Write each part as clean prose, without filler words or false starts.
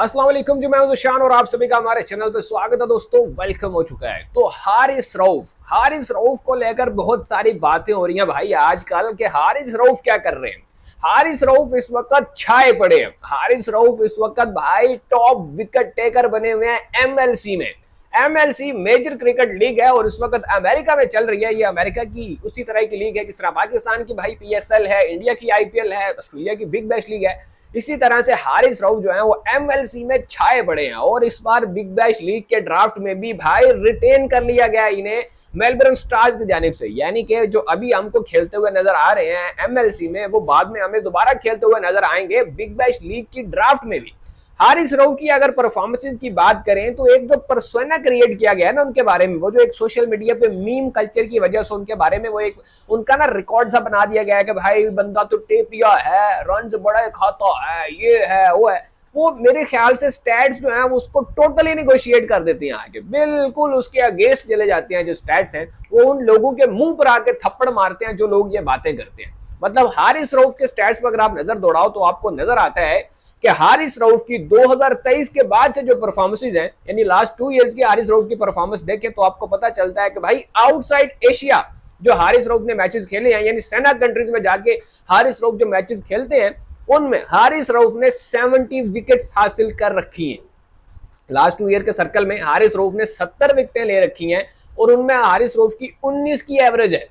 अस्सलाम वालेकुम जी, मैं हूं शान और आप सभी का हमारे चैनल पे स्वागत है दोस्तों। वेलकम हो चुका है। तो हारिस रऊफ को लेकर बहुत सारी बातें हो रही हैं भाई आजकल के। हारिस रऊफ क्या कर रहे हैं? हारिस रऊफ इस वक्त छाए पड़े हैं। हारिस रऊफ इस वक्त भाई टॉप विकेट टेकर बने हुए हैं एमएलसी में। एमएलसी मेजर क्रिकेट लीग है और इस वक्त अमेरिका में चल रही है। ये अमेरिका की उसी तरह की लीग है जिस तरह पाकिस्तान की भाई पीएसएल है, इंडिया की आईपीएल है, ऑस्ट्रेलिया की बिग बैश लीग है। इसी तरह से हारिस रऊफ जो है वो एमएलसी में छाए पड़े हैं और इस बार बिग बैश लीग के ड्राफ्ट में भी भाई रिटेन कर लिया गया इन्हें मेलबर्न स्टार्स की जानिब से। यानी कि जो अभी हमको खेलते हुए नजर आ रहे हैं एमएलसी में, वो बाद में हमें दोबारा खेलते हुए नजर आएंगे बिग बैश लीग की ड्राफ्ट में भी। हारिस रऊफ की अगर परफॉर्मेंसेस की बात करें तो एक जो पर्सोना क्रिएट किया गया है ना उनके बारे में, वो जो एक सोशल मीडिया पे मीम कल्चर की वजह से उनके बारे में वो एक उनका ना रिकॉर्ड सा बना दिया गया है कि भाई बंदा तो टेपिया है, रन्स बड़ा खाता है, ये है वो है। वो मेरे ख्याल से स्टैट्स जो है उसको टोटली निगोशिएट कर देती हैं आगे, बिल्कुल उसके अगेंस्ट चले जाते हैं। जो स्टैट्स हैं वो उन लोगों के मुंह पर आके थप्पड़ मारते हैं जो लोग ये बातें करते हैं। मतलब हारिस रऊफ के स्टैट्स पर अगर आप नजर दौड़ाओ तो आपको नजर आता है कि हारिस रऊफ की 2023 के बाद से जो परफॉर्मेंसेज हैं, यानी लास्ट 2 इयर्स की हारिस रऊफ की परफॉर्मेंस देखें तो आपको पता चलता है कि भाई आउटसाइड एशिया जो हारिस रऊफ ने मैचेस खेले हैं, यानी सेना कंट्रीज में जाके हारिस रऊफ जो मैचेस खेलते हैं उनमें हारिस रऊफ ने 70 विकेट्स हासिल कर रखी हैं। लास्ट 2 ईयर के सर्कल में हारिस रऊफ ने 70 विकेटें ले रखी हैं और उनमें हारिस रऊफ की 19 की एवरेज है।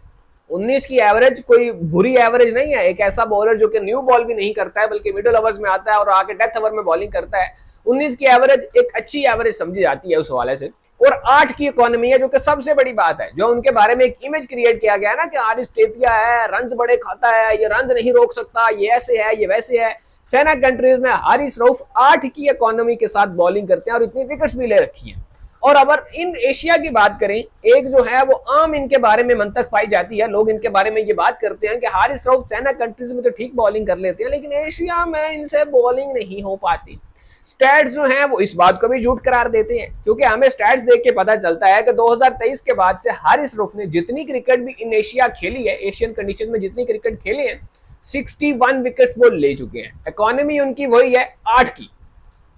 19 की एवरेज कोई बुरी एवरेज नहीं है। एक ऐसा बॉलर जो कि न्यू बॉल भी नहीं करता है बल्कि मिडिल ओवर्स में आता है और आके डेथ ओवर में बॉलिंग करता है, 19 की एवरेज एक अच्छी एवरेज समझी जाती है उस हवाले से। और 8 की इकोनॉमी है जो कि सबसे बड़ी बात है। जो उनके बारे में एक इमेज क्रिएट किया गया है ना कि हारिस टेपिया है, रन्स बड़े खाता है, ये रन्स नहीं रोक सकता, ये ऐसे है, ये वैसे है। सेना कंट्रीज में हारिस रऊफ 8 की इकोनॉमी के साथ बॉलिंग करते हैं और इतनी विकेट्स भी ले रखी हैं। और अगर इन एशिया की बात करें, एक जो है वो आम इनके बारे में मंतक पाई जाती है, लोग इनके बारे में ये बात करते हैं कि हारिस रऊफ सेना कंट्रीज में तो ठीक बॉलिंग कर लेते हैं लेकिन एशिया में इनसे बॉलिंग नहीं हो पाती। स्टैट्स जो हैं वो इस बात को भी झूठ करार देते हैं, क्योंकि हमें स्टैट्स देख के पता चलता है कि 2023 के बाद से हारिस रऊफ ने जितनी क्रिकेट भी इन एशिया खेली है, एशियन कंडीशन में जितनी क्रिकेट खेली है, 61 विकेट्स वो ले चुके हैं। इकोनॉमी उनकी वही है 8 की।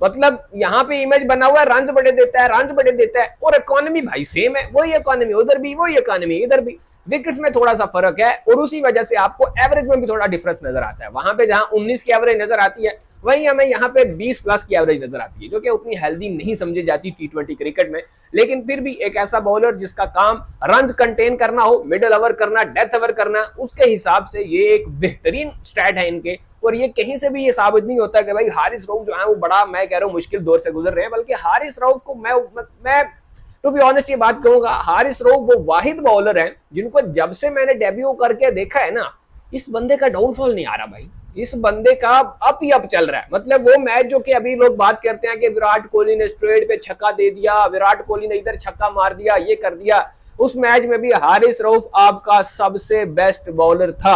मतलब यहाँ पे इमेज बना हुआ है रन्स बड़े देता है, रन्स बड़े देता है, और इकोनॉमी भाई सेम है, वही इकोनॉमी उधर भी, वही इकोनॉमी इधर भी। विकेट्स में थोड़ा सा फर्क है और उसी वजह से आपको एवरेज में भी थोड़ा डिफरेंस नजर आता है। वहां पे जहां 19 की एवरेज नजर आती है वहीं हमें यहाँ पे 20 प्लस की एवरेज नजर आती है, जो कि उतनी हेल्दी नहीं समझी जाती टी20 क्रिकेट में। लेकिन फिर भी एक ऐसा बॉलर जिसका काम रन कंटेन करना हो, मिडिल ओवर करना, डेथ ओवर करना, उसके हिसाब से ये एक बेहतरीन स्टैट है इनके। और ये कहीं से भी ये साबित नहीं होता कि भाई हारिस रऊफ जो है वो बड़ा, मैं कह रहा हूँ, मुश्किल दौर से गुजर रहे हैं। बल्कि हारिस रऊफ को मैं टू बी ऑनेस्ट ये बात कहूंगा, हारिस रऊफ वो वाहिद बॉलर है जिनको जब से मैंने डेब्यू करके देखा है ना, इस बंदे का डाउनफॉल नहीं आ रहा भाई। इस बंदे का अप ही अप चल रहा है। मतलब वो मैच जो कि अभी लोग बात करते हैं कि विराट कोहली ने स्ट्रेट पे छक्का दे दिया, विराट कोहली ने इधर छक्का मार दिया, ये कर दिया, उस मैच में भी हारिस रऊफ आपका सबसे बेस्ट बॉलर था।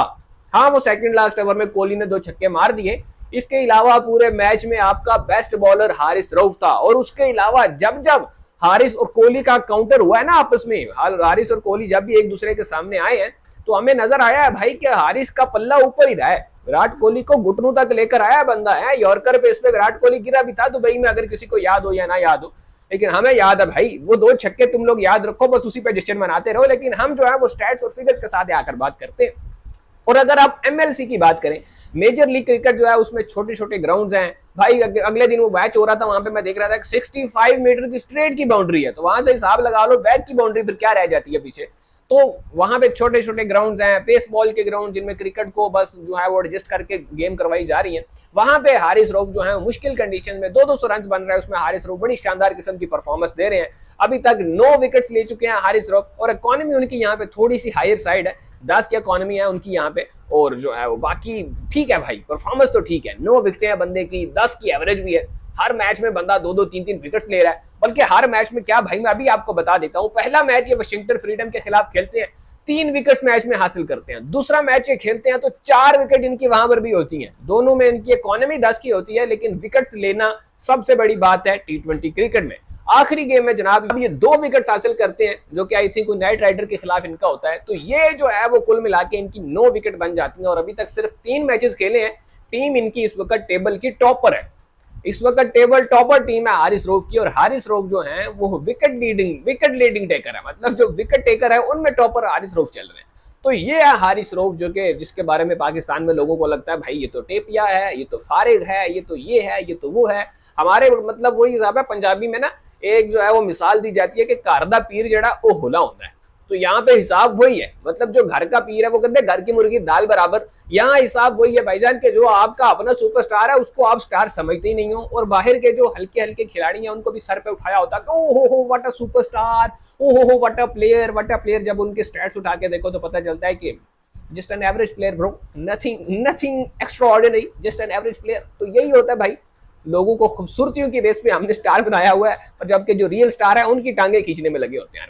हाँ, वो सेकंड लास्ट ओवर में कोहली ने 2 छक्के मार दिए, इसके अलावा पूरे मैच में आपका बेस्ट बॉलर हारिस रऊफ था। और उसके अलावा जब जब हारिस और कोहली का काउंटर हुआ है ना आपस में, हारिस और कोहली जब भी एक दूसरे के सामने आए हैं तो हमें नजर आया है भाई कि हारिस का पल्ला ऊपर ही रहा है। विराट कोहली को घुटनों तक लेकर आया बंदा है। यॉर्कर पे इस पे विराट कोहली गिरा भी था दुबई में, अगर किसी को याद हो या ना याद हो, लेकिन हमें याद है भाई। वो 2 छक्के तुम लोग याद रखो, बस उसी पे डिसीजन बनाते रहो। लेकिन हम जो है वो स्टैट्स और फिगर्स के साथ आकर बात करते हैं। और अगर आप एमएलसी की बात करें, मेजर लीग क्रिकेट जो है उसमें छोटे छोटे ग्राउंड्स हैं भाई। अगले दिन वो मैच हो रहा था, वहां पे मैं देख रहा था 65 मीटर की स्ट्रेट की बाउंड्री है, तो वहां से हिसाब लगा लो बैक की बाउंड्री फिर क्या रह जाती है पीछे। तो वहां पे छोटे छोटे ग्राउंड्स हैं, पेस बॉल के ग्राउंड, जिनमें क्रिकेट को बस जो है वो एडजस्ट करके गेम करवाई जा रही है। वहां पे हारिस रऊफ जो है मुश्किल कंडीशन में 200 रन बन रहा है, उसमें हारिस रऊफ बड़ी शानदार किस्म की परफॉर्मेंस दे रहे हैं। अभी तक 9 विकेट्स ले चुके हैं हारिस रऊफ और इकोनॉमी उनकी यहाँ पे थोड़ी सी हायर साइड है, 10 की इकोनॉमी है उनकी यहाँ पे। और जो है वो बाकी ठीक है भाई, परफॉर्मेंस तो ठीक है, 9 विकेटें हैं बंदे की, 10 की एवरेज भी है। हर मैच में बंदा 2-2 3-3 विकेट्स ले रहा है, बल्कि हर मैच में क्या भाई, मैं अभी आपको बता देता हूँ। पहला मैच ये वाशिंगटन फ्रीडम के खिलाफ खेलते हैं, 3 विकेट्स मैच में हासिल करते हैं। दूसरा मैच ये खेलते हैं तो 4 विकेट इनकी वहां पर भी होती हैं। दोनों में इनकी इकोनॉमी 10 की होती है, लेकिन विकेट्स लेना सबसे बड़ी बात है टी20 क्रिकेट में। आखिरी गेम में जनाब ये 2 विकेट्स हासिल करते हैं, जो कि आई थिंक नाइट राइडर के खिलाफ इनका होता है। तो ये जो है वो कुल मिला के इनकी 9 विकेट बन जाती है और अभी तक सिर्फ 3 मैचेस खेले हैं। टीम इनकी इस वक्त टेबल की टॉप पर है। इस वक्त टेबल टॉपर टीम है हारिस रऊफ की, और हारिस रऊफ जो है वो विकेट लीडिंग टेकर है, मतलब जो विकेट टेकर है उनमें टॉपर हारिस रऊफ चल रहे हैं। तो ये है हारिस रऊफ जो कि जिसके बारे में पाकिस्तान में लोगों को लगता है भाई ये तो टेपिया है, ये तो फारिग है, ये तो ये है, ये तो वो है। हमारे मतलब वही हिसाब है, पंजाबी में ना एक जो है वो मिसाल दी जाती है कि घर दा पीर जड़ा वो होला होता है। तो यहाँ पे हिसाब वही है, मतलब जो घर का पीर है वो कहते हैं घर की मुर्गी दाल बराबर। यहाँ हिसाब वही है भाईजान के जो आपका अपना सुपरस्टार है उसको आप स्टार समझते ही नहीं हो, और बाहर के जो हल्के हल्के खिलाड़ी हैं उनको भी सर पे उठाया होता है कि ओ हो व्हाट अ सुपरस्टार, ओ हो what a player, what a player. जब उनके स्टैट्स उठा के देखो तो पता चलता है कि just an average player bro, nothing extra ordinary, just an average player. तो यही होता है भाई, लोगों को खूबसूरतियों की बेस पे हमने स्टार बनाया हुआ है, और जबकि जो रियल स्टार है उनकी टांगे खींचने में लगे होते हैं।